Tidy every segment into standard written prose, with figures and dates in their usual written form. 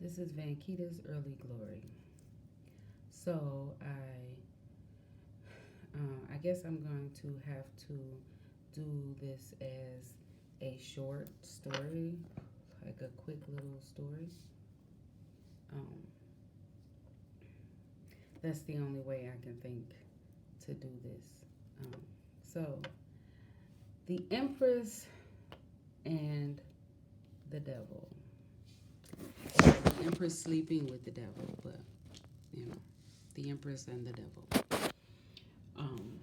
This is Vankita's Early Glory. So I guess I'm going to have to do this as a short story, like a quick little story. Um, that's the only way I can think to do this. So, the Empress and the Devil, or the Empress sleeping with the devil, but you know, the Empress and the Devil. Um,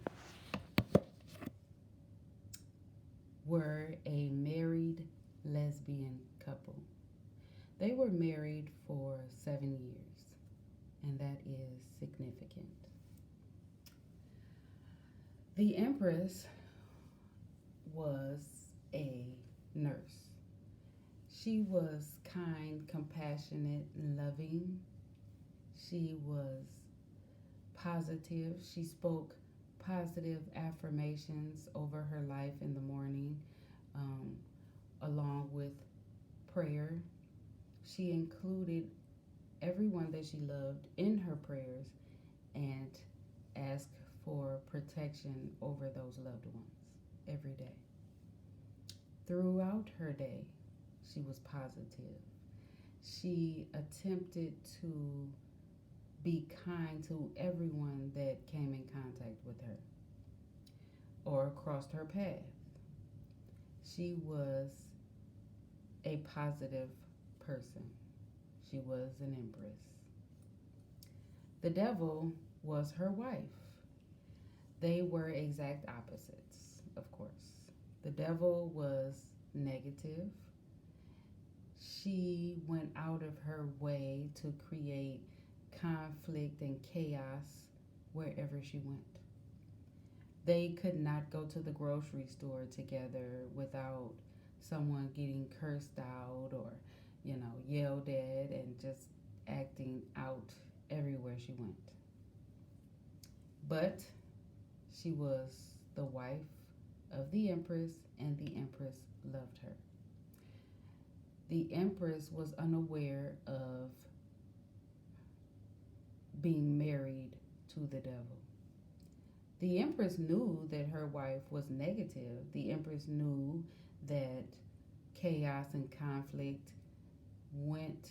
were a married lesbian couple. They were married for 7 years, and that is significant. The Empress was a nurse. She was kind, compassionate, loving. She was positive. She spoke positive affirmations over her life in the morning, um, along with prayer. She included everyone that she loved in her prayers and asked for protection over those loved ones every day. Throughout her day, she was positive. She attempted to be kind to everyone that came in contact with her or crossed her path. She was a positive person. She was an empress. The devil was her wife. They were exact opposites, of course. The devil was negative. She went out of her way to create conflict and chaos wherever she went. They could not go to the grocery store together without someone getting cursed out or, yelled at and just acting out everywhere she went. But she was the wife of the Empress, and the Empress loved her. The Empress was unaware of being married to the devil. The Empress knew that her wife was negative. The Empress knew that chaos and conflict went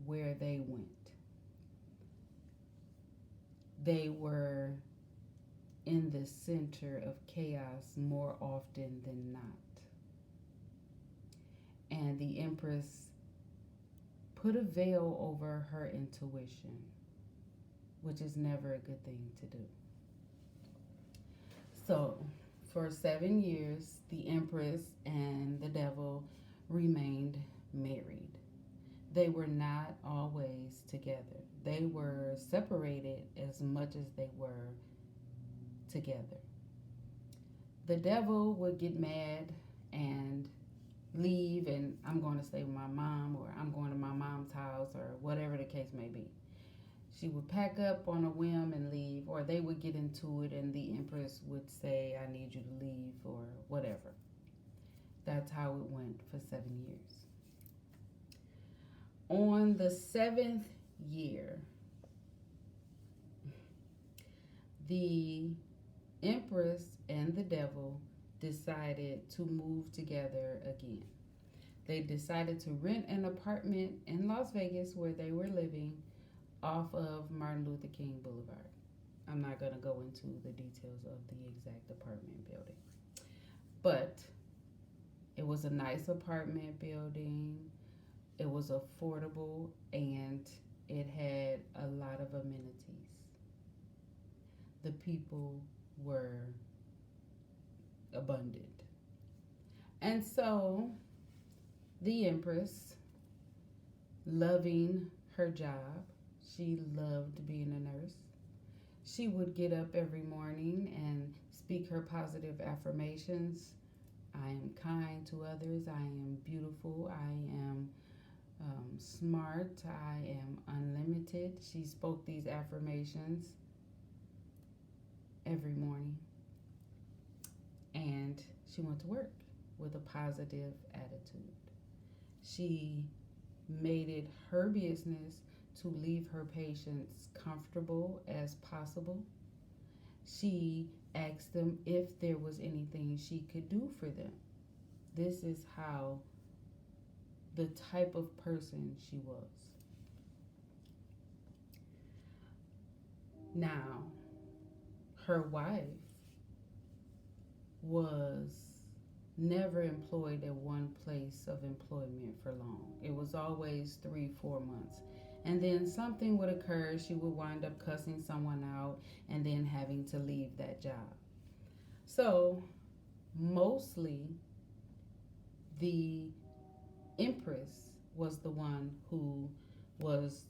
where they went. They were in the center of chaos more often than not. And the Empress put a veil over her intuition, which is never a good thing to do. So, for 7 years, the Empress and the devil remained married. They were not always together. They were separated as much as they were together. The devil would get mad and leave, and I'm going to stay with my mom, or I'm going to my mom's house, or whatever the case may be. She would pack up on a whim and leave, or they would get into it and the Empress would say, I need you to leave, or whatever. That's how it went for 7 years. On the 7th year, the Empress and the devil decided to move together again. They decided to rent an apartment in Las Vegas where they were living off of Martin Luther King Boulevard. I'm not going to go into the details of the exact apartment building, but it was a nice apartment building. It was affordable and it had a lot of amenities. The people were abundant. And so the Empress, loving her job, she loved being a nurse. She would get up every morning and speak her positive affirmations. I am kind to others. I am beautiful. I am smart. I am unlimited. She spoke these affirmations every morning. And she went to work with a positive attitude. She made it her business to leave her patients comfortable as possible. She asked them if there was anything she could do for them. This is how the type of person she was. Now, her wife was never employed at one place of employment for long. It was always 3, 4 months. And then something would occur, she would wind up cussing someone out and then having to leave that job. So, mostly the Empress was the one who was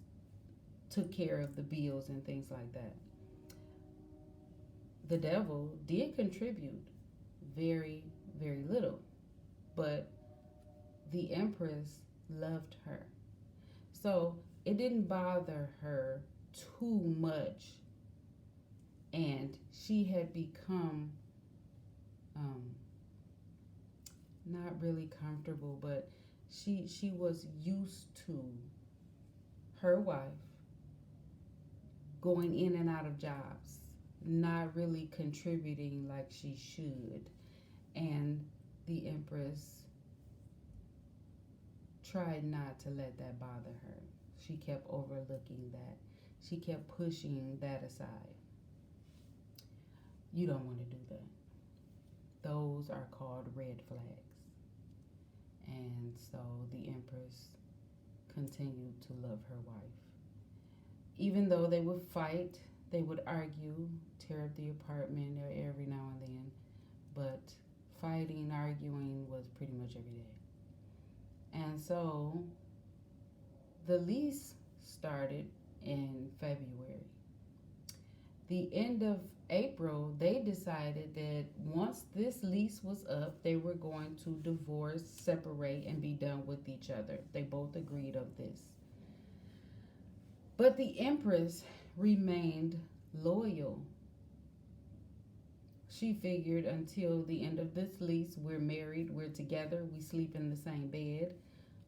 took care of the bills and things like that. The devil did contribute very, very little, but the Empress loved her. So it didn't bother her too much, and she had become um, not really comfortable, but she was used to her wife going in and out of jobs, not really contributing like she should. And the Empress tried not to let that bother her. She kept overlooking that. She kept pushing that aside. You don't want to do that. Those are called red flags. And so the Empress continued to love her wife. Even though they would fight, they would argue, tear up the apartment every now and then, but fighting, arguing was pretty much every day. And so the lease started in February. The end of April, they decided that once this lease was up, they were going to divorce, separate, and be done with each other. They both agreed of this. But the Empress remained loyal. She figured until the end of this lease, we're married, we're together, we sleep in the same bed,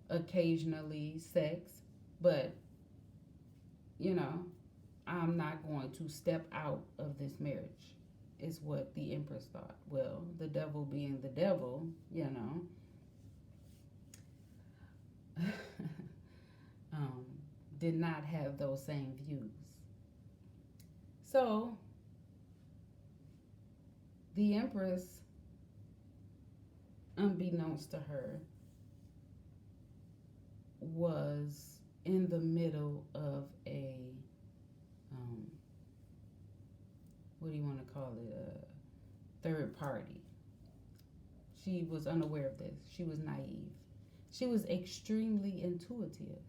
occasionally sex, but, I'm not going to step out of this marriage, is what the Empress thought. Well, the devil being the devil, did not have those same views. So the Empress, unbeknownst to her, was in the middle of a what do you want to call it, a third party. She was unaware of this. She was naive. She was extremely intuitive.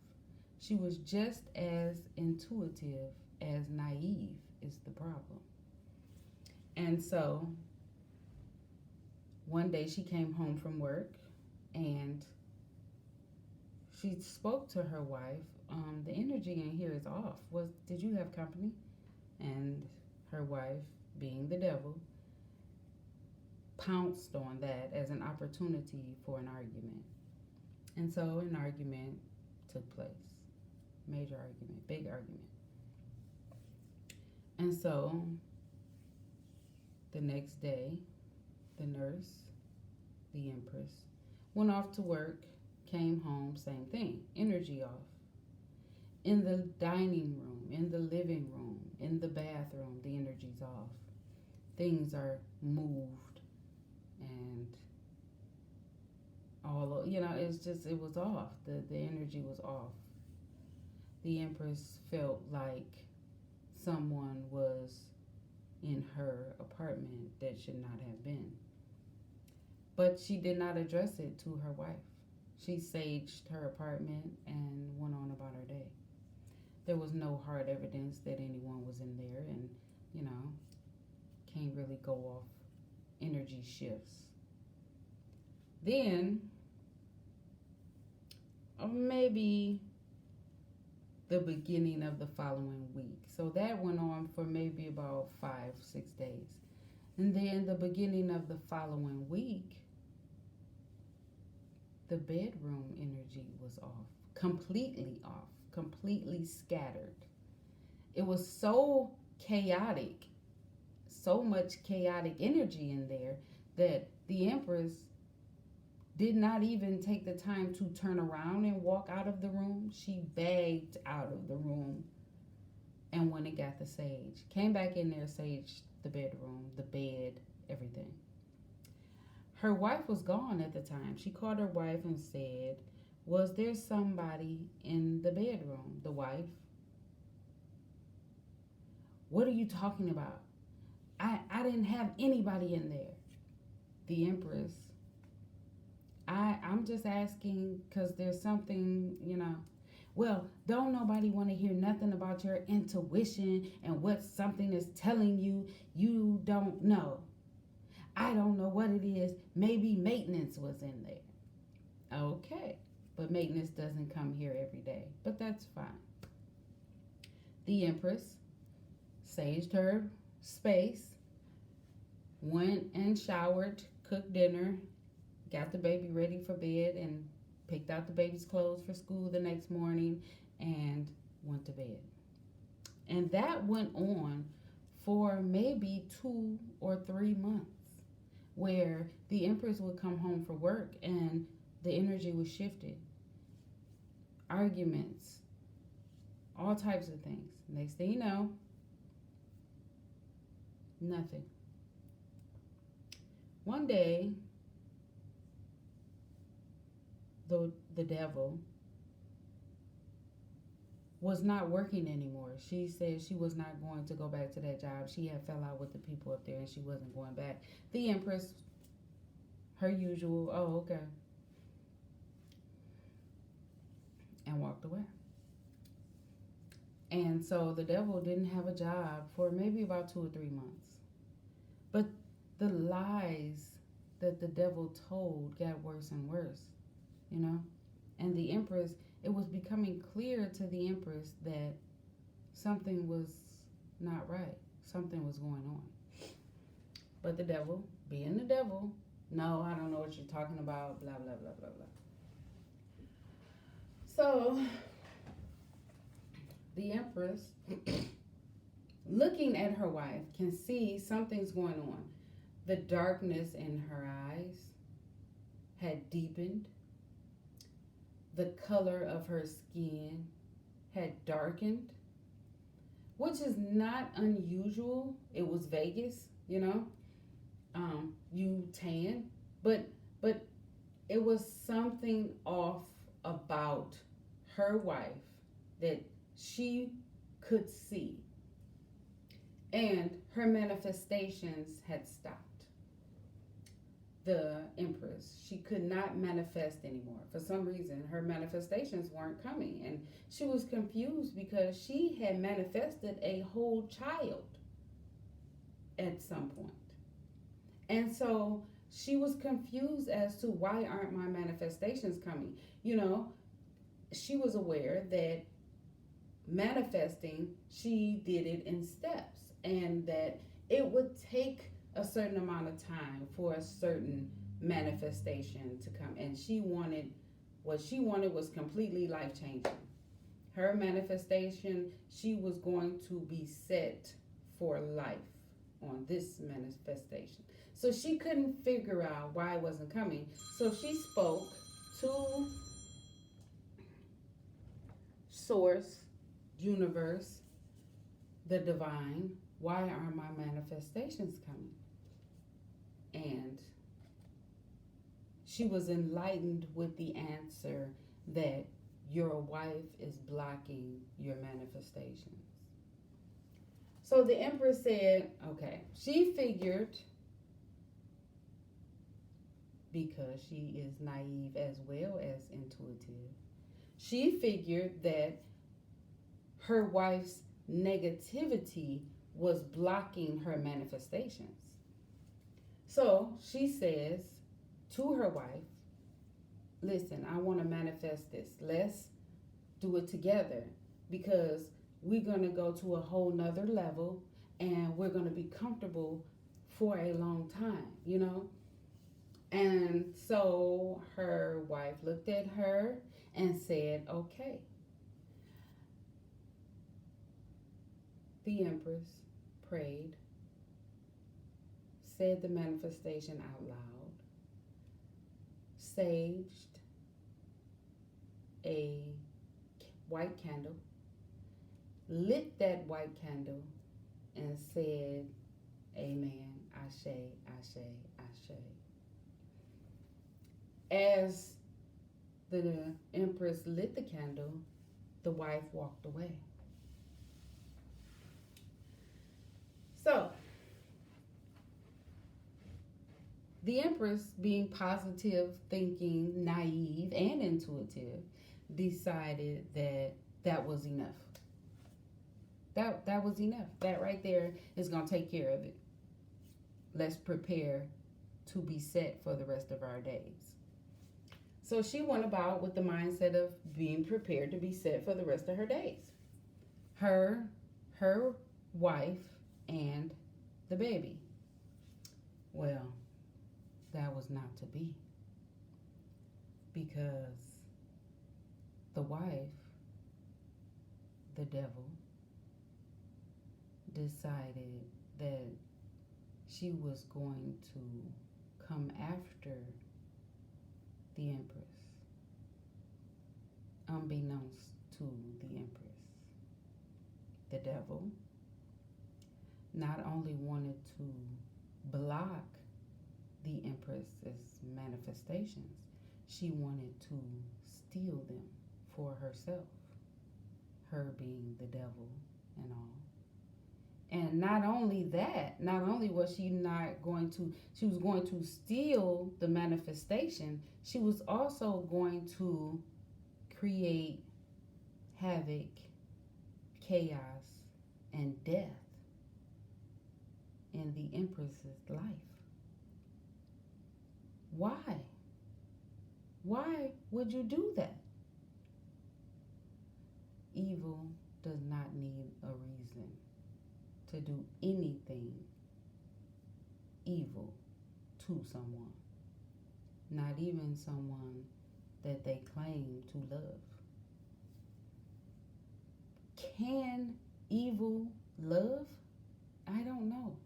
She was just as intuitive as naive is the problem. And so one day she came home from work and she spoke to her wife. The energy in here is off. Did you have company? And her wife, being the devil, pounced on that as an opportunity for an argument. And so an argument took place. Major argument, big argument. And so the next day, the nurse, the Empress, went off to work, came home, same thing, energy off. In the dining room, in the living room, in the bathroom, the energy's off. Things are moved and it was off. The energy was off. The Empress felt like someone was in her apartment that should not have been. But she did not address it to her wife. She saged her apartment and went on about her day. There was no hard evidence that anyone was in there, and, can't really go off energy shifts. Then, maybe the beginning of the following week. So that went on for maybe about 5, 6 days. And then the beginning of the following week, the bedroom energy was off completely off, completely scattered. It was so chaotic, so much chaotic energy in there that the Empress did not even take the time to turn around and walk out of the room. She begged out of the room and went and got the sage. Came back in there, saged the bedroom, the bed, everything. Her wife was gone at the time. She called her wife and said, "Was there somebody in the bedroom?" The wife, "What are you talking about? I didn't have anybody in there." The Empress, I'm just asking because there's something. Well, don't nobody want to hear nothing about your intuition and what something is telling you. You don't know. I don't know what it is. Maybe maintenance was in there. Okay. But maintenance doesn't come here every day. But that's fine. The Empress saged her space, went and showered, cooked dinner, got the baby ready for bed, and picked out the baby's clothes for school the next morning and went to bed. And that went on for maybe 2 or 3 months, where the Empress would come home from work and the energy was shifted. Arguments, all types of things. Next thing you know, nothing. One day, the devil was not working anymore. She said she was not going to go back to that job. She had fell out with the people up there and she wasn't going back. The Empress, her usual, "Oh, okay," and walked away. And so the devil didn't have a job for maybe about 2 or 3 months. But the lies that the devil told got worse and worse, you know? And the Empress, it was becoming clear to the Empress that something was not right. Something was going on. But the devil, being the devil, "No, I don't know what you're talking about, blah, blah, blah, blah, blah." So the Empress, looking at her wife, can see something's going on. The darkness in her eyes had deepened. The color of her skin had darkened, which is not unusual. It was Vegas. You tan, but it was something off about her wife that she could see, and her manifestations had stopped. The Empress, she could not manifest anymore. For some reason, her manifestations weren't coming, and she was confused because she had manifested a whole child at some point. And so she was confused as to why aren't my manifestations coming. She was aware that manifesting, she did it in steps, and that it would take a certain amount of time for a certain manifestation to come. And what she wanted was completely life changing. Her manifestation, she was going to be set for life on this manifestation. So she couldn't figure out why it wasn't coming. So she spoke to Source, Universe, the Divine. Why are my manifestations coming? And she was enlightened with the answer that your wife is blocking your manifestations. So the Empress said, okay, she figured, because she is naive as well as intuitive, she figured that her wife's negativity was blocking her manifestations. So she says to her wife, "Listen, I want to manifest this. Let's do it together, because we're going to go to a whole nother level and we're going to be comfortable for a long time. And so her wife looked at her and said, okay. The Empress prayed, said the manifestation out loud, saged a white candle, lit that white candle, and said, Amen, Ashe, Ashe, Ashe. As the Empress lit the candle, the wife walked away. So, the Empress, being positive, thinking, naive, and intuitive, decided that that was enough. That was enough. That right there is going to take care of it. Let's prepare to be set for the rest of our days. So she went about with the mindset of being prepared to be set for the rest of her days. Her wife and the baby. Well, that was not to be, because the wife, the devil, decided that she was going to come after the Empress, unbeknownst to the Empress. The devil not only wanted to block the Empress's manifestations, she wanted to steal them for herself, her being the devil and all. And not only that, not only was she not going to, she was going to steal the manifestation, she was also going to create havoc, chaos, and death in the Empress's life. Why? Why would you do that? Evil does not need a reason to do anything evil to someone, not even someone that they claim to love. Can evil love? I don't know.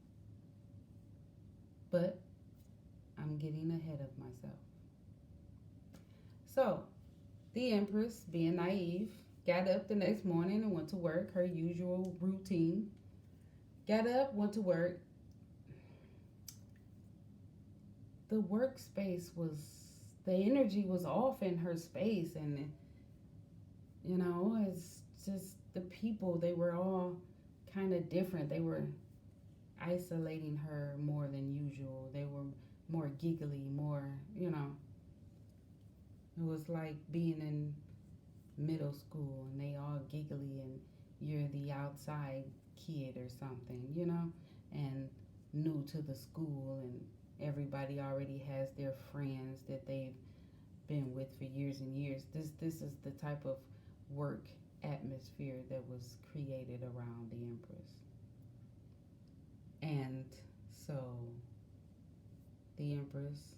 But I'm getting ahead of myself. So, the Empress, being naive, got up the next morning and went to work, her usual routine. Got up, went to work. The workspace was, the energy was off in her space, and it's just the people, they were all kind of different. They were isolating her more than usual. They were more giggly, more, it was like being in middle school and they all giggly and you're the outside kid or something, and new to the school, and everybody already has their friends that they've been with for years and years. This is the type of work atmosphere that was created around the Empress. And so the Empress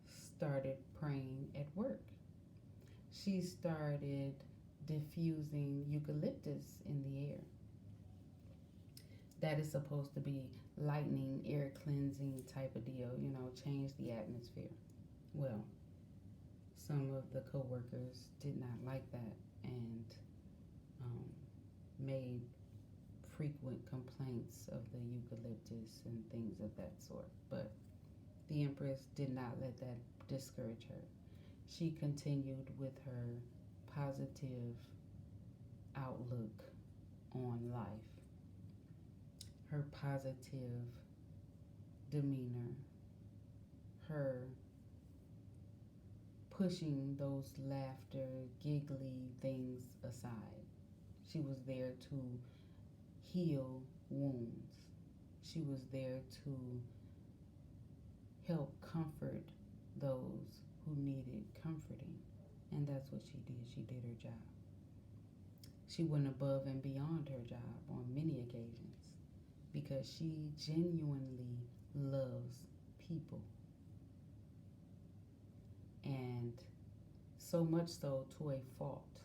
started praying at work. She started diffusing eucalyptus in the air. That is supposed to be lightning, air cleansing type of deal, change the atmosphere. Well, some of the co-workers did not like that and made frequent complaints of the eucalyptus and things of that sort. But the Empress did not let that discourage her. She continued with her positive outlook on life, her positive demeanor, her pushing those laughter, giggly things aside. She was there to heal wounds. She was there to help comfort those who needed comforting. And that's what she did. She did her job. She went above and beyond her job on many occasions because she genuinely loves people. And so much so to a fault.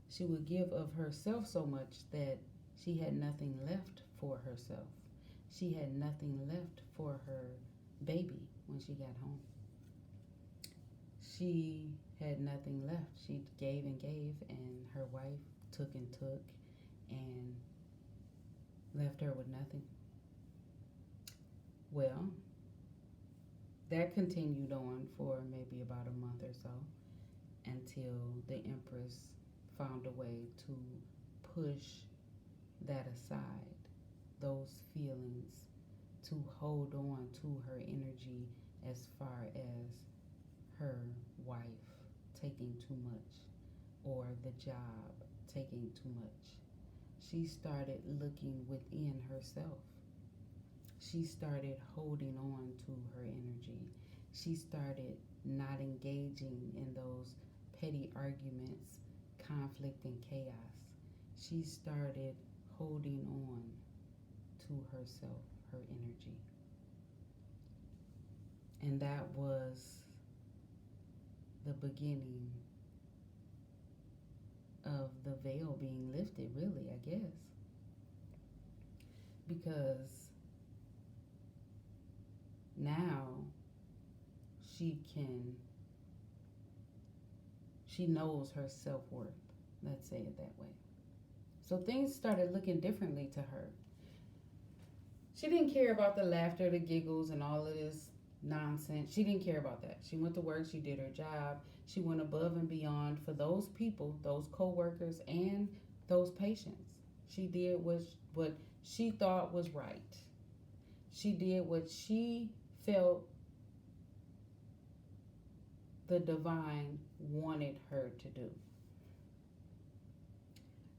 She would give of herself so much that she had nothing left for herself. She had nothing left for her baby when she got home. She had nothing left. She gave and gave, and her wife took and took and left her with nothing. Well, that continued on for maybe about a month or so until the Empress found a way to push that aside, those feelings, to hold on to her energy as far as her wife taking too much or the job taking too much. She started looking within herself. She started holding on to her energy. She started not engaging in those petty arguments, conflict, and chaos. She started holding on to herself, her energy. And that was the beginning of the veil being lifted, really, I guess. Because now she can, she knows her self-worth. Let's say it that way. So things started looking differently to her. She didn't care about the laughter, the giggles, and all of this nonsense. She didn't care about that. She went to work, she did her job, she went above and beyond for those people, those co-workers, and those patients. She did what she thought was right. She did what she felt the divine wanted her to do.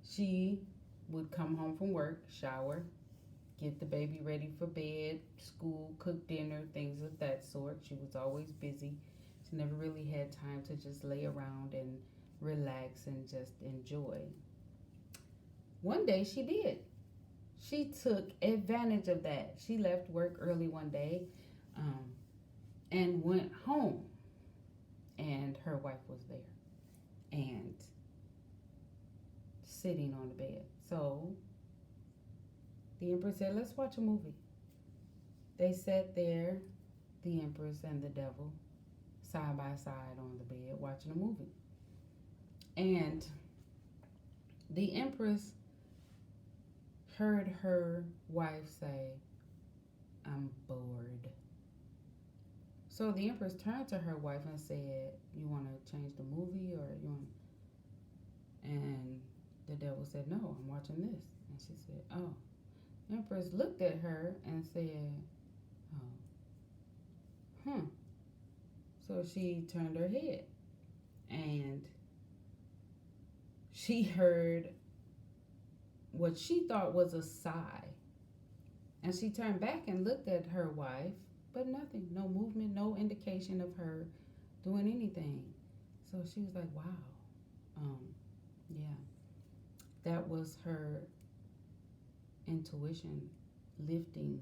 She would come home from work, shower, get the baby ready for bed, school, cook dinner, things of that sort. She was always busy. She never really had time to just lay around and relax and just enjoy. One day she did. She took advantage of that. She left work early one day um, and went home, and her wife was there and sitting on the bed. So the Empress said, let's watch a movie. They sat there, the Empress and the Devil, side by side on the bed watching a movie. And the Empress heard her wife say, I'm bored. So the Empress turned to her wife and said, you want to change the movie or you want... And the Devil said, no, I'm watching this. And she said, oh. The Empress looked at her and said, oh, So she turned her head and she heard what she thought was a sigh. And she turned back and looked at her wife, but nothing, no movement, no indication of her doing anything. So she was like, wow, yeah, that was her intuition lifting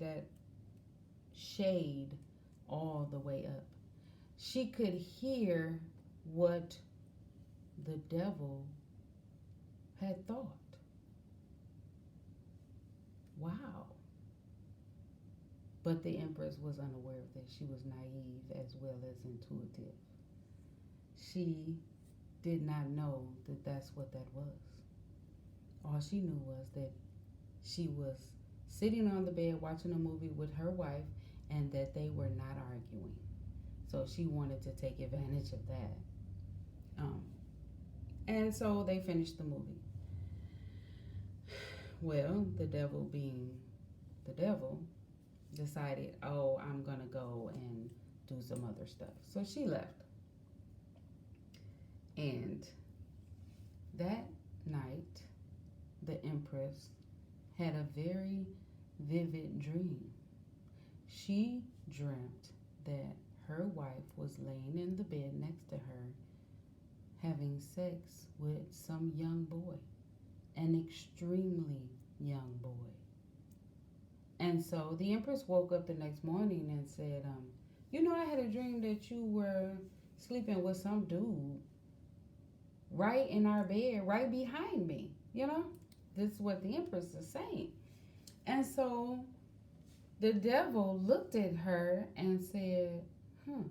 that shade all the way up. She could hear what the devil had thought. Wow. But the Empress was unaware of this. She was naive as well as intuitive. She did not know that that's what that was. All she knew was that she was sitting on the bed watching a movie with her wife and that they were not arguing. So she wanted to take advantage of that. And so they finished the movie. Well, the devil being the devil decided, oh, I'm going to go and do some other stuff. So she left. And that night, the Empress had a very vivid dream. She dreamt that her wife was laying in the bed next to her having sex with some young boy, an extremely young boy. And so the Empress woke up the next morning and said, I had a dream that you were sleeping with some dude right in our bed, right behind me. This is what the Empress is saying. And so the devil looked at her and said, hmm,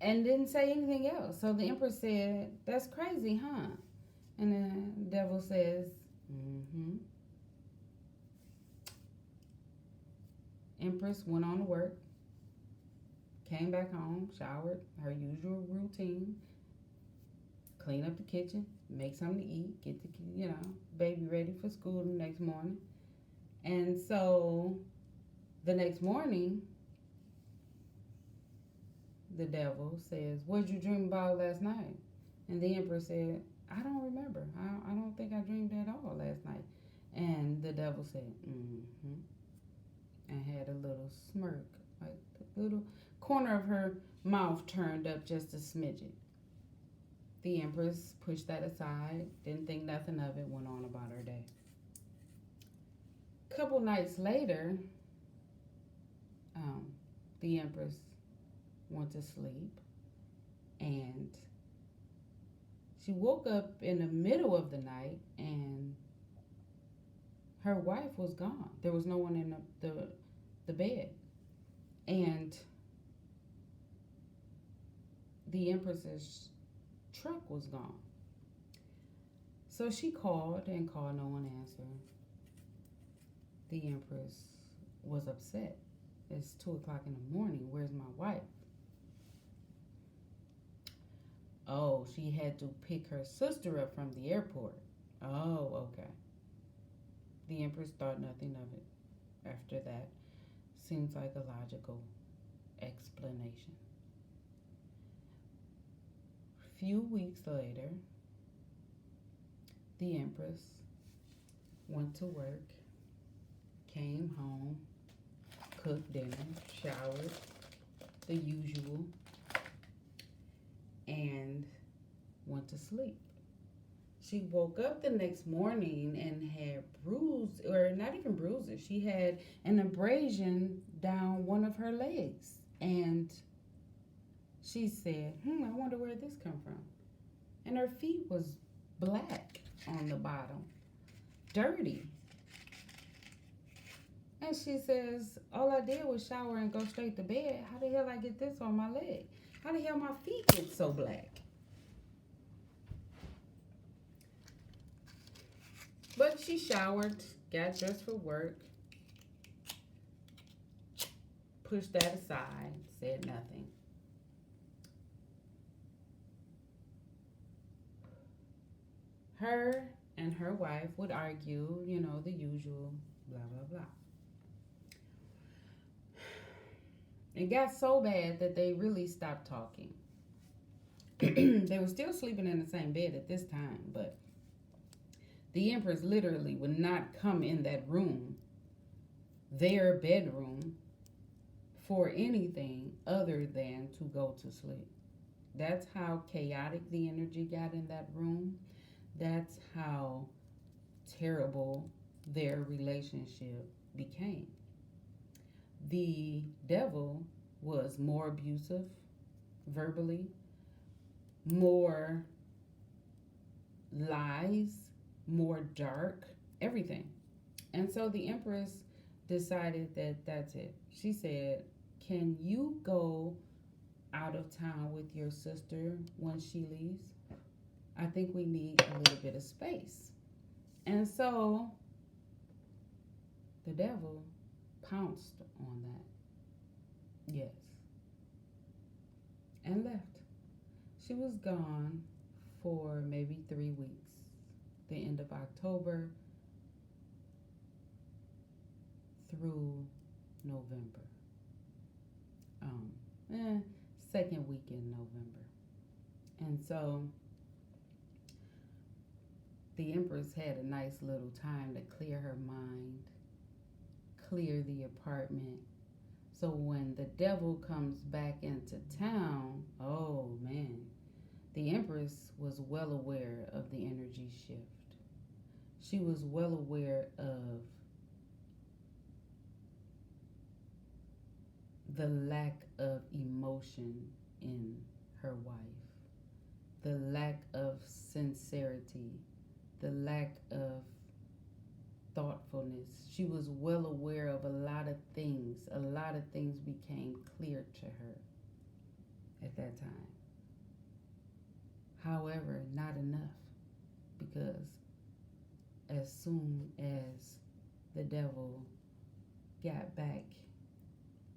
and didn't say anything else. So the Empress said, that's crazy, huh? And the devil says, mm-hmm. Empress went on to work, came back home, showered, her usual routine, clean up the kitchen, make something to eat, get the baby ready for school the next morning. And so the next morning, the devil says, what'd you dream about last night? And the Empress said, I don't remember. I don't think I dreamed at all last night. And the devil said, mm-hmm, and had a little smirk, like the little corner of her mouth turned up just a smidget. The Empress pushed that aside, didn't think nothing of it, went on about her day. A couple nights later, the Empress went to sleep, and she woke up in the middle of the night, and her wife was gone. There was no one in the bed. And the Empress's truck was gone. So she called and called, no one answered. The Empress was upset. It's 2 o'clock in the morning. Where's my wife? Oh, she had to pick her sister up from the airport. Oh, okay. The Empress thought nothing of it after that. Seems like a logical explanation. A few weeks later, the Empress went to work, came home, cooked dinner, showered, the usual, and went to sleep. She woke up the next morning and had bruised, or not even bruises, she had an abrasion down one of her legs. And she said, I wonder where this come from. And her feet was black on the bottom, dirty. And she says, all I did was shower and go straight to bed. How the hell I get this on my leg? How the hell my feet get so black? But she showered, got dressed for work, pushed that aside, said nothing. Her and her wife would argue, the usual, blah, blah, blah. It got so bad that they really stopped talking. They were still sleeping in the same bed at this time, but the Empress literally would not come in that room, their bedroom, for anything other than to go to sleep. That's how chaotic the energy got in that room. That's how terrible their relationship became. The devil was more abusive verbally, more lies, more dark, everything. And so the Empress decided that that's it. She said, can you go out of town with your sister when she leaves? I think we need a little bit of space. And so the devil pounced on that. Yes. And left. She was gone for maybe 3 weeks. The end of October through November. Second week in November. And so the Empress had a nice little time to clear her mind, clear the apartment. So when the devil comes back into town, oh man, the Empress was well aware of the energy shift. She was well aware of the lack of emotion in her wife, the lack of sincerity, the lack of thoughtfulness. She was well aware of a lot of things. A lot of things became clear to her at that time. However, not enough, because as soon as the devil got back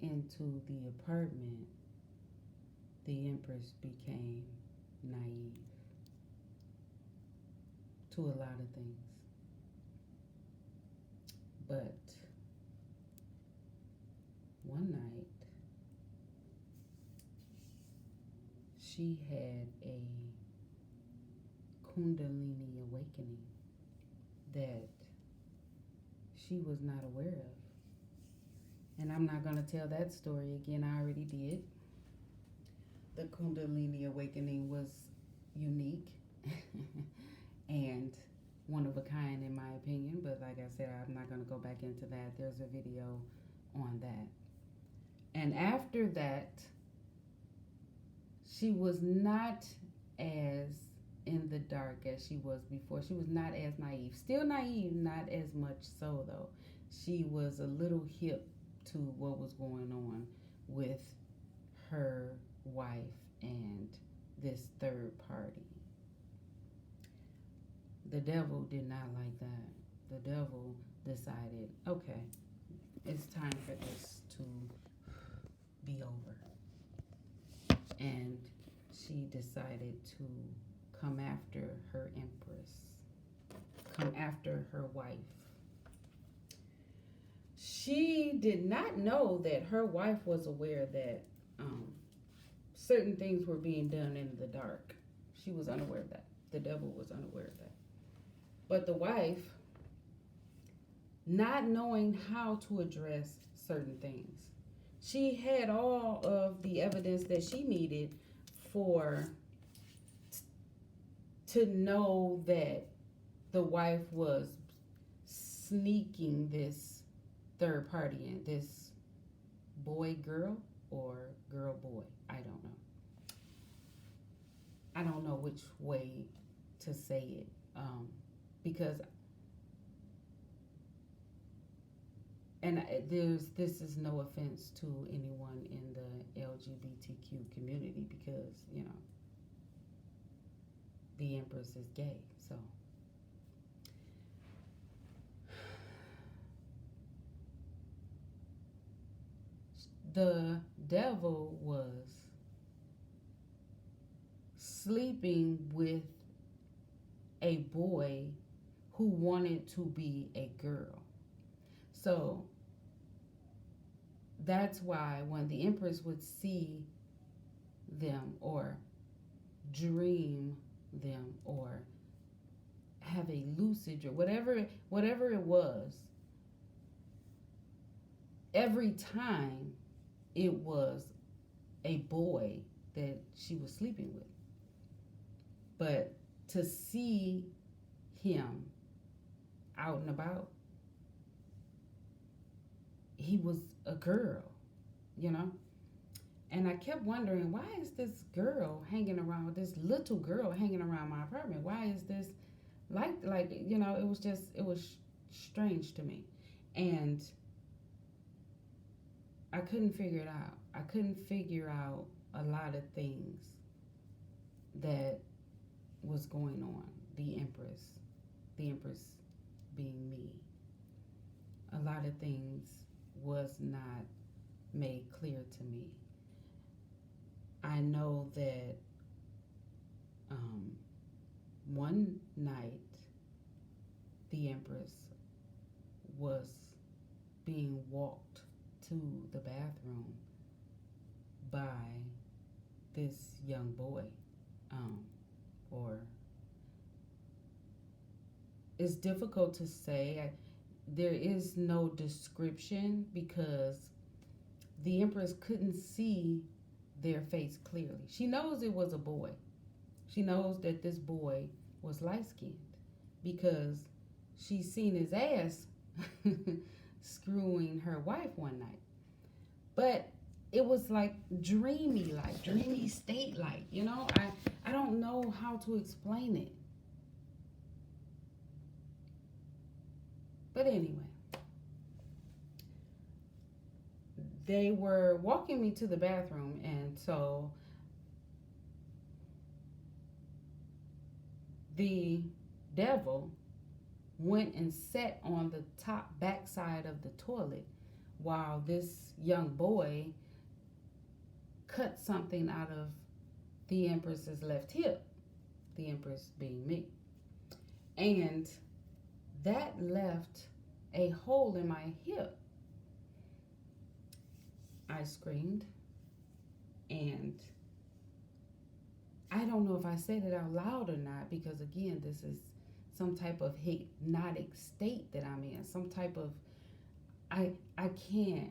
into the apartment, the Empress became naive to a lot of things. But one night, she had a Kundalini awakening that she was not aware of. And I'm not going to tell that story again. I already did. The Kundalini awakening was unique and one of a kind in my opinion, but like I said, I'm not going to go back into that. There's a video on that. And after that, she was not as in the dark as she was before. She was not as naive. Still naive, not as much so though. She was a little hip to what was going on with her wife and this third party. The devil did not like that. The devil decided, okay, it's time for this to be over. And she decided to come after her Empress, come after her wife. She did not know that her wife was aware that certain things were being done in the dark. She was unaware of that. The devil was unaware of that. But the wife, not knowing how to address certain things, she had all of the evidence that she needed to know that the wife was sneaking this third party in, this boy girl or girl boy. I don't know. I don't know which way to say it, because this is no offense to anyone in the LGBTQ community, because the Empress is gay, so the devil was sleeping with a boy who wanted to be a girl. So that's why when the Empress would see them or dream them or have a lucid or whatever it was, every time it was a boy that she was sleeping with. But to see him out and about, he was a girl, And I kept wondering, why is this girl hanging around, this little girl hanging around my apartment? Why is this it was strange to me. And I couldn't figure it out. I couldn't figure out a lot of things that was going on. The Empress being me. A lot of things was not made clear to me. I know that one night the Empress was being walked to the bathroom by this young boy, or it's difficult to say. There is no description because the Empress couldn't see their face clearly. She knows it was a boy. She knows that this boy was light-skinned because she's seen his ass screwing her wife one night. But it was like dreamy state like, you know. I don't know how to explain it. But anyway, they were walking me to the bathroom, and so the devil went and sat on the top backside of the toilet while this young boy cut something out of the Empress's left hip, the Empress being me. And that left a hole in my hip. I screamed, and I don't know if I said it out loud or not, because again, this is some type of hypnotic state that I'm in. Some type of I can't,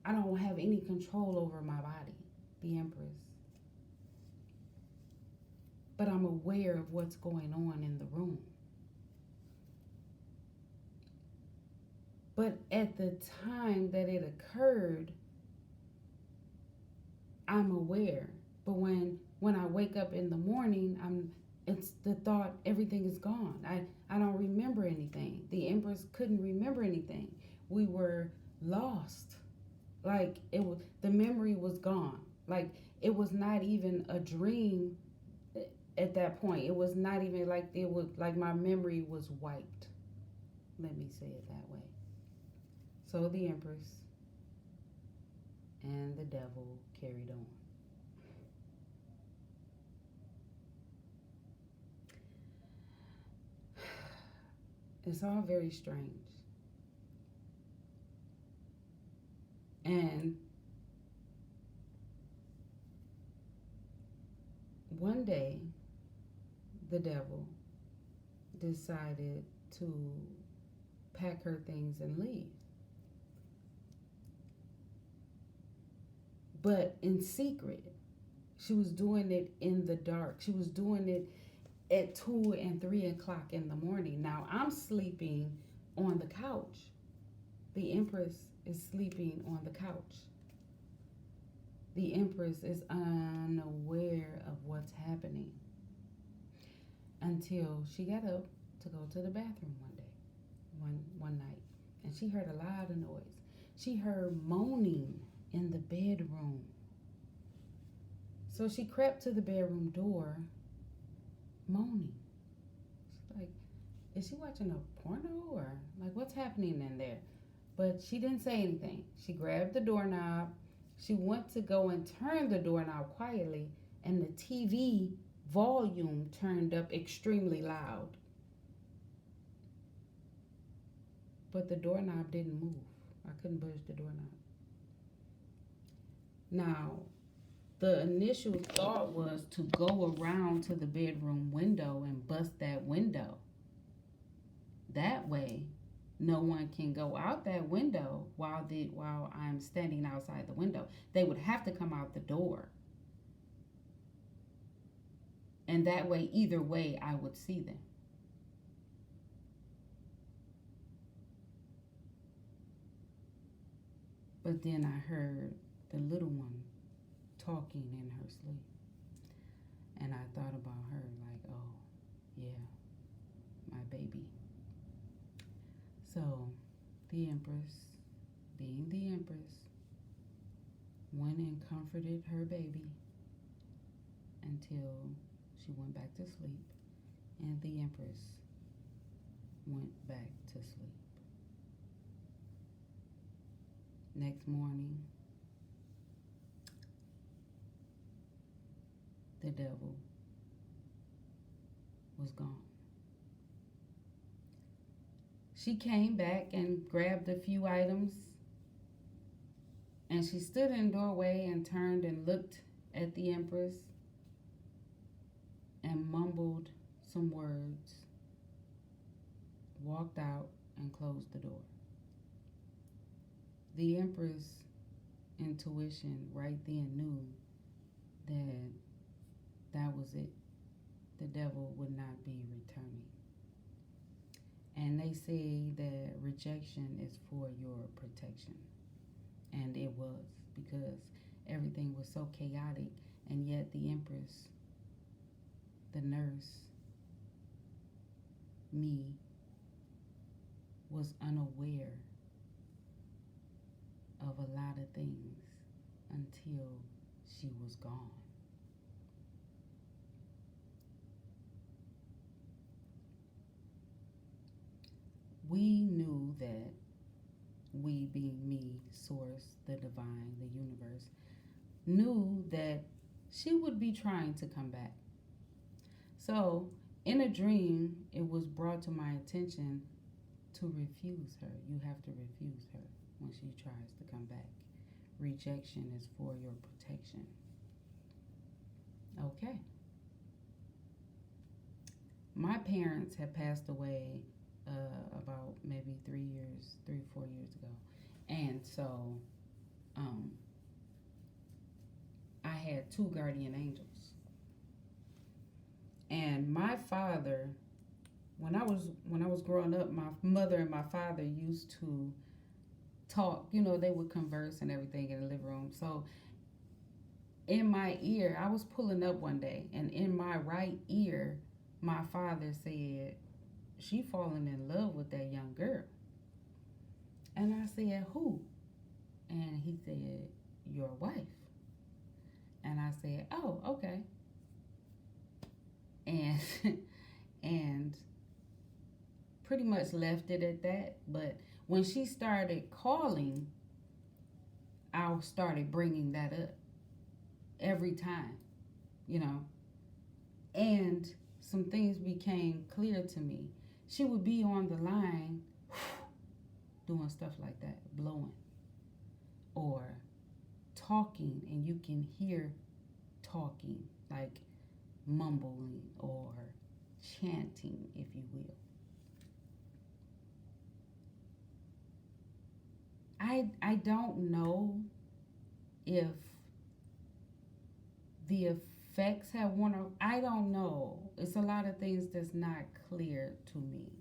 I don't have any control over my body, the Empress. But I'm aware of what's going on in the room. But at the time that it occurred, I'm aware. But when I wake up in the morning, it's the thought everything is gone. I don't remember anything. The Empress couldn't remember anything. We were lost. Like it was, the memory was gone. Like it was not even a dream at that point. It was not even like it was like my memory was wiped. Let me say it that way. So the Empress and the devil carried on. It's all very strange. And one day, the devil decided to pack her things and leave. But in secret, she was doing it in the dark. She was doing it at 2 and 3 o'clock in the morning. Now, I'm sleeping on the couch. The Empress is sleeping on the couch. The Empress is unaware of what's happening until she got up to go to the bathroom one day, one night, and she heard a loud noise. She heard moaning in the bedroom. So she crept to the bedroom door, moaning. She's like, is she watching a porno or like what's happening in there? But she didn't say anything. She grabbed the doorknob. She went to go and turn the doorknob quietly, and the TV volume turned up extremely loud. But the doorknob didn't move. I couldn't budge the doorknob. Now, the initial thought was to go around to the bedroom window and bust that window. That way, no one can go out that window while I'm standing outside the window. They would have to come out the door. And that way, either way, I would see them. But then I heard the little one talking in her sleep. And I thought about her like, oh, yeah, my baby. So the Empress, being the Empress, went and comforted her baby until she went back to sleep. And the Empress went back to sleep. Next morning, the devil was gone. She came back and grabbed a few items, and she stood in the doorway and turned and looked at the Empress and mumbled some words, walked out, and closed the door. The Empress intuition right then knew that that was it. The devil would not be returning. And they say that rejection is for your protection. And it was, because everything was so chaotic, and yet the Empress, the nurse, me, was unaware of a lot of things until she was gone. We knew that we, being me, Source, the divine, the universe, knew that she would be trying to come back. So, in a dream, it was brought to my attention to refuse her. You have to refuse her when she tries to come back. Rejection is for your protection. Okay. My parents had passed away about maybe 3 or 4 years ago. And so I had two guardian angels. And my father, when I was growing up, my mother and my father used to talk. They would converse and everything in the living room. So in my ear, I was pulling up one day, and in my right ear, my father said, "She falling in love with that young girl." And I said, "Who?" And he said, "Your wife." And I said, "Oh, okay." And and pretty much left it at that. But when she started calling, I started bringing that up every time, you know. And some things became clear to me. She would be on the line doing stuff like that, blowing, or talking, and you can hear talking, like mumbling or chanting, if you will. I don't know if the effects have worn off. I don't know. It's a lot of things that's not clear to me.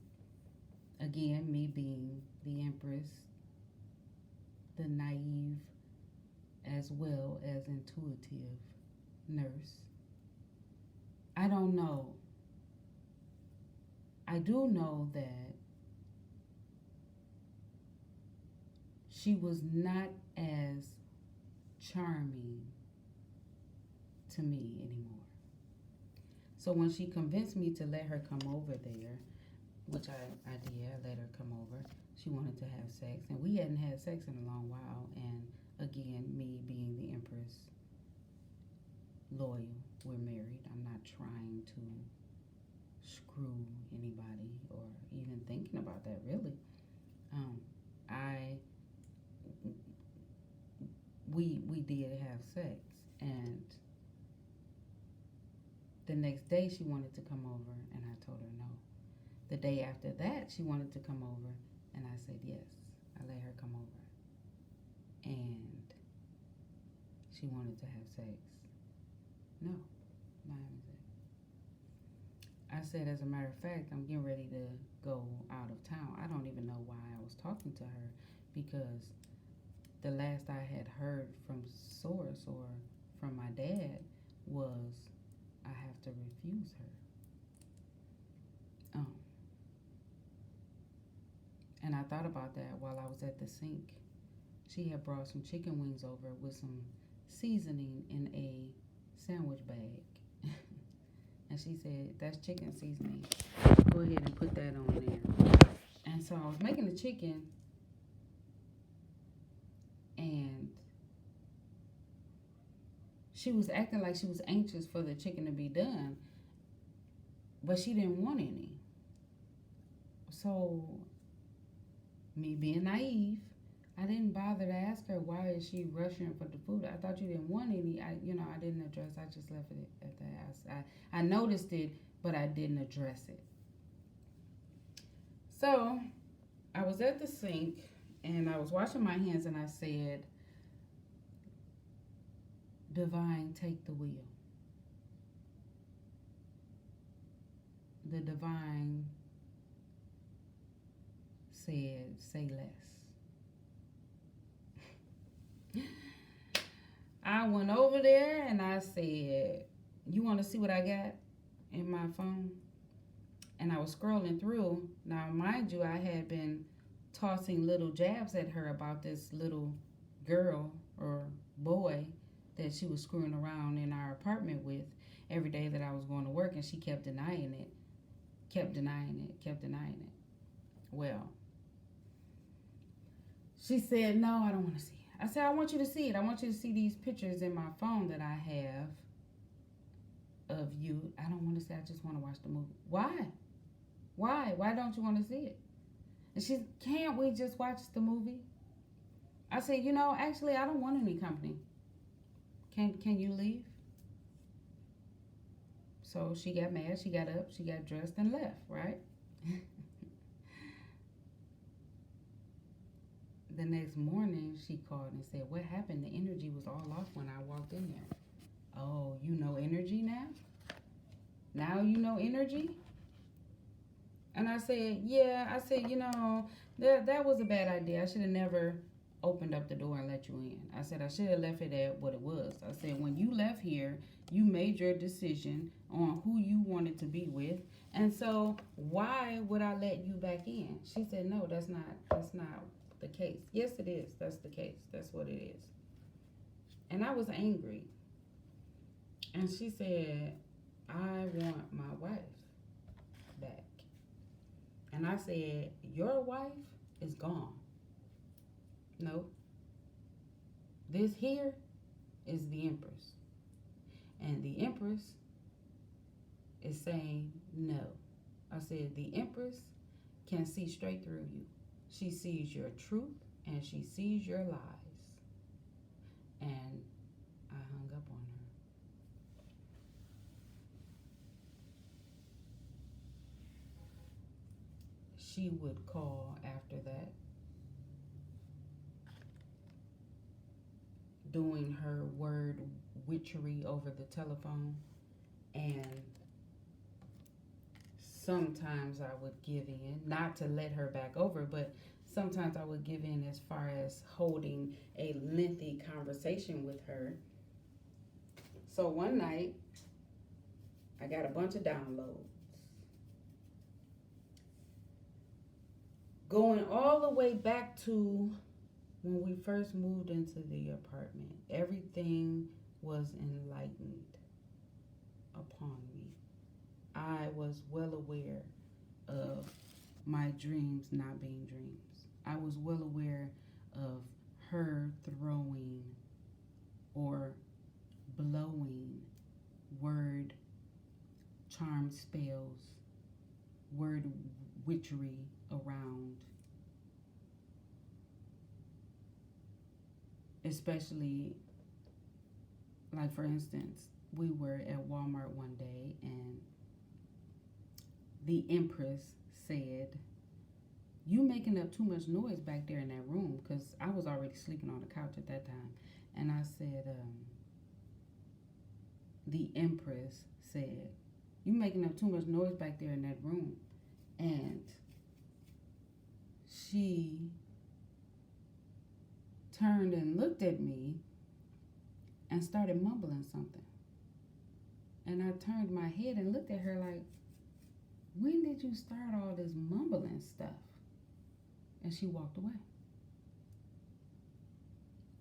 Again, me being the Empress, the naive as well as intuitive nurse. I don't know. I do know that she was not as charming to me anymore. So when she convinced me to let her come over there, which I did, I let her come over. She wanted to have sex, and we hadn't had sex in a long while. And again, me being the Empress, loyal, we're married. I'm not trying to screw anybody or even thinking about that, really. We did have sex, and the next day she wanted to come over, and I told her no. The day after that, she wanted to come over, and I said yes. I let her come over, and she wanted to have sex. No, not having sex. I said, as a matter of fact, I'm getting ready to go out of town. I don't even know why I was talking to her, because the last I had heard from Source or from my dad was, I have to refuse her. And I thought about that while I was at the sink. She had brought some chicken wings over with some seasoning in a sandwich bag. And she said, "That's chicken seasoning. Go ahead and put that on there." And so I was making the chicken, and she was acting like she was anxious for the chicken to be done, but she didn't want any. So, me being naive, I didn't bother to ask her, why is she rushing for the food? I thought you didn't want any. I didn't address. I just left it at that. I noticed it, but I didn't address it. So I was at the sink, and I was washing my hands, and I said, "Divine, take the wheel." The divine said, "Say less." I went over there and I said, "You want to see what I got in my phone?" And I was scrolling through. Now, mind you, I had been tossing little jabs at her about this little girl or boy that she was screwing around in our apartment with every day that I was going to work, and she kept denying it, kept denying it, kept denying it. Well, she said, "No, I don't want to see it." I said, "I want you to see it. I want you to see these pictures in my phone that I have of you." "I don't want to see it. I just want to watch the movie." "Why? Why? Why don't you want to see it?" And she, "Can't we just watch the movie?" I said, "Actually, I don't want any company. Can you leave?" So she got mad. She got up. She got dressed and left, right? The next morning, she called and said, "What happened? The energy was all off when I walked in there." "Oh, you know energy now? Now you know energy?" And I said, "Yeah." I said, that was a bad idea. I should have never opened up the door and let you in. I said, I should have left it at what it was. I said, when you left here, you made your decision on who you wanted to be with. And so why would I let you back in?" She said, "No, that's not the case." "Yes, it is. That's the case. That's what it is." And I was angry. And she said, "I want my wife back." And I said, "Your wife is gone. No. This here is the Empress. And the Empress is saying no." I said, "The Empress can see straight through you. She sees your truth and she sees your lies." And I hung up on her. She would call after that, doing her word witchery over the telephone, and sometimes I would give in, not to let her back over, but sometimes I would give in as far as holding a lengthy conversation with her. So one night, I got a bunch of downloads. Going all the way back to when we first moved into the apartment, everything was enlightened upon me. I was well aware of my dreams not being dreams. I was well aware of her throwing or blowing word charm spells, word witchery around. Especially, like for instance, we were at Walmart one day and the Empress said, "You making up too much noise back there in that room," because I was already sleeping on the couch at that time. And I said, the Empress said, "You making up too much noise back there in that room." And she turned and looked at me and started mumbling something. And I turned my head and looked at her like, "When did you start all this mumbling stuff?" And she walked away.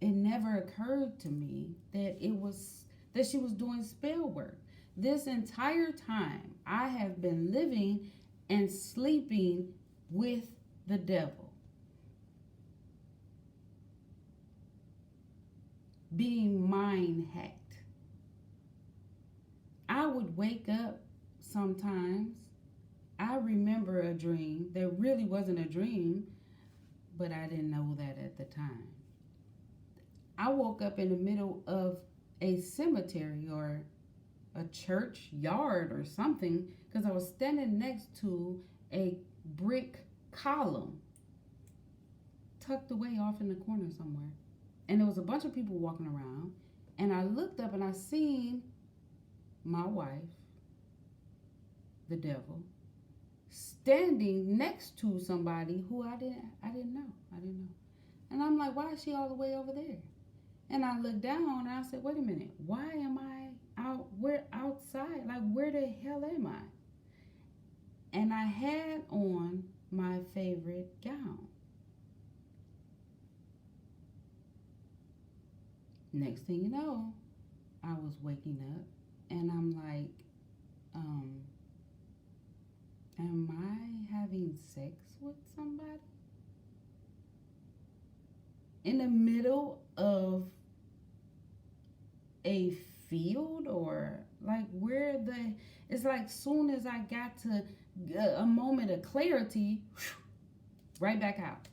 It never occurred to me that she was doing spell work. This entire time I have been living and sleeping with the devil, being mind hacked. I would wake up sometimes. I remember a dream that really wasn't a dream, but I didn't know that at the time. I woke up in the middle of a cemetery or a church yard or something because I was standing next to a brick column tucked away off in the corner somewhere. And there was a bunch of people walking around, and I looked up and I seen my wife, the devil, standing next to somebody who I didn't know. And I'm like, why is she all the way over there? And I looked down and I said, wait a minute, why am I where outside? Like, where the hell am I? And I had on my favorite gown. Next thing you know, I was waking up and I'm like, um, am I having sex with somebody? In the middle of a field, or like where the, it's like soon as I got to a moment of clarity, right back out.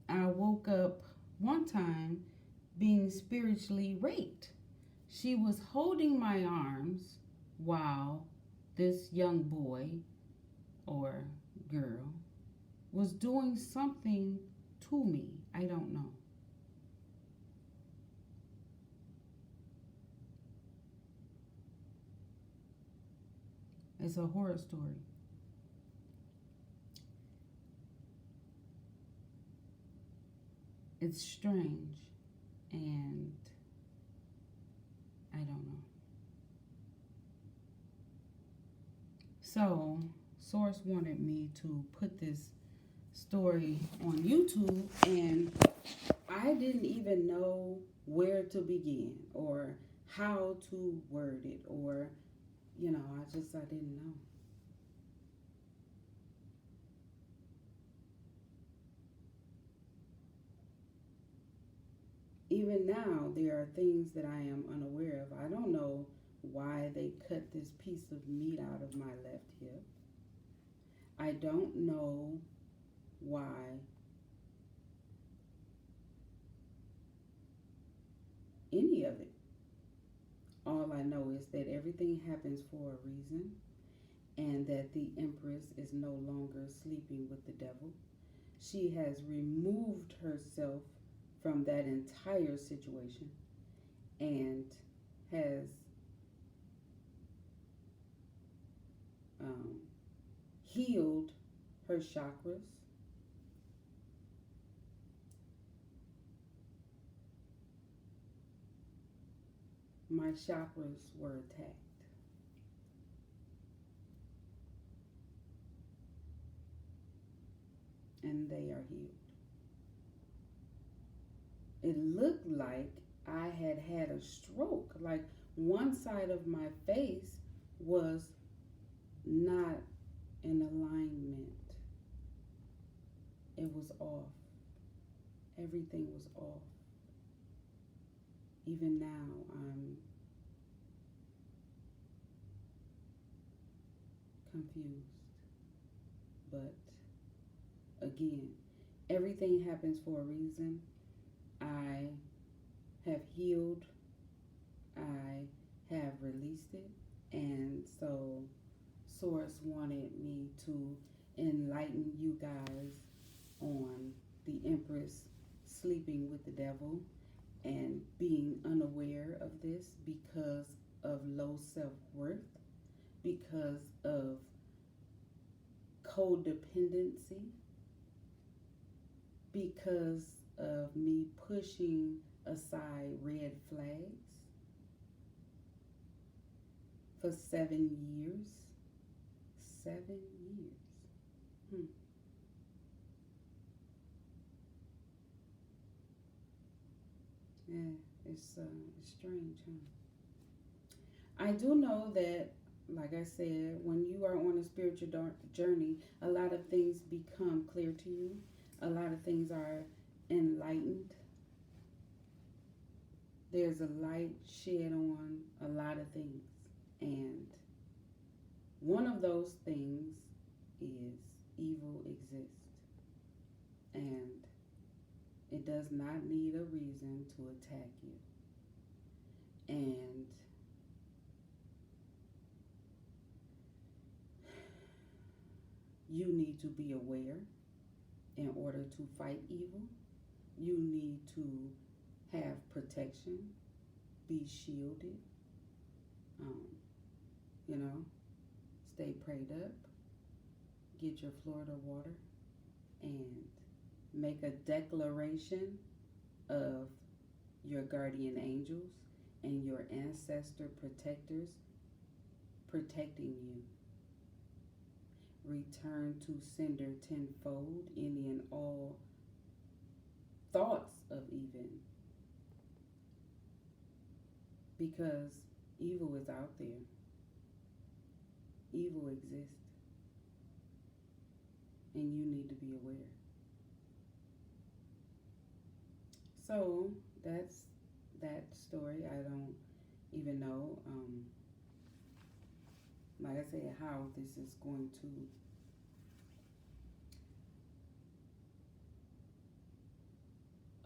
I woke up one time being spiritually raped. She was holding my arms while this young boy or girl was doing something to me. I don't know. It's a horror story. It's strange, and I don't know. So, Source wanted me to put this story on YouTube, and I didn't even know where to begin or how to word it, or, I didn't know. Even now, there are things that I am unaware of. I don't know why they cut this piece of meat out of my left hip. I don't know why any of it. All I know is that everything happens for a reason, and that the Empress is no longer sleeping with the devil. She has removed herself from that entire situation and has um, healed her chakras. My chakras were attacked, and they are healed. It looked like I had had a stroke. Like, one side of my face was not in alignment. It was off. Everything was off. Even now, I'm confused. But again, everything happens for a reason. I have healed, I have released it, and so Source wanted me to enlighten you guys on the Empress sleeping with the devil and being unaware of this because of low self worth, because of codependency, because of me pushing aside red flags for 7 years. 7 years. Hmm. Yeah, it's strange, huh? I do know that, like I said, when you are on a spiritual journey, a lot of things become clear to you. A lot of things are enlightened. There's a light shed on a lot of things. And one of those things is evil exists. And it does not need a reason to attack you. And you need to be aware in order to fight evil. You need to have protection, be shielded, um, you know, stay prayed up, get your Florida water, and make a declaration of your guardian angels and your ancestor protectors protecting you. Return to sender tenfold any and all thoughts of even, because evil is out there. Evil exists, and you need to be aware. So that's that story. I don't even know, like I said, how this is going to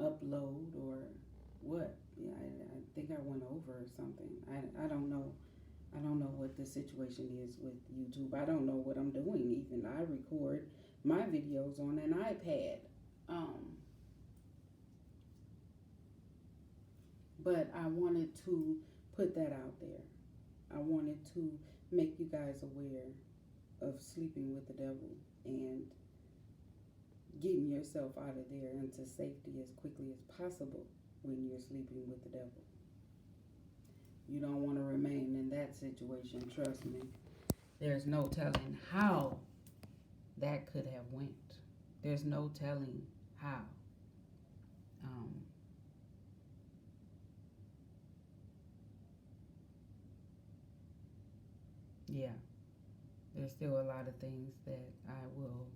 upload or what. Yeah, I think I went over or something. I don't know. I don't know what the situation is with YouTube. I don't know what I'm doing even. I record my videos on an iPad. Um, but I wanted to put that out there. I wanted to make you guys aware of sleeping with the devil and getting yourself out of there into safety as quickly as possible when you're sleeping with the devil. You don't want to remain in that situation, trust me. There's no telling how that could have went. There's no telling how. Um, yeah, there's still a lot of things that I will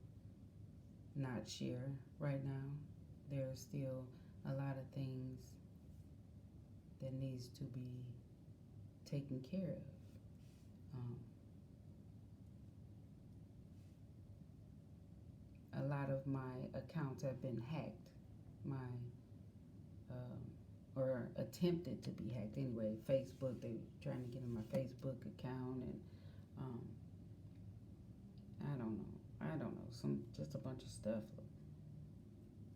not share right now. There's still a lot of things that needs to be taken care of. A lot of my accounts have been hacked. My or attempted to be hacked anyway. Facebook, they were trying to get in my Facebook account, and um, I don't know, some just a bunch of stuff.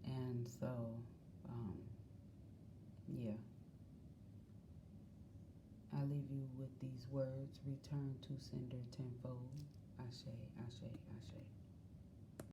And so, um, yeah, I leave you with these words: return to sender tenfold. Ashe, ashe, ashe.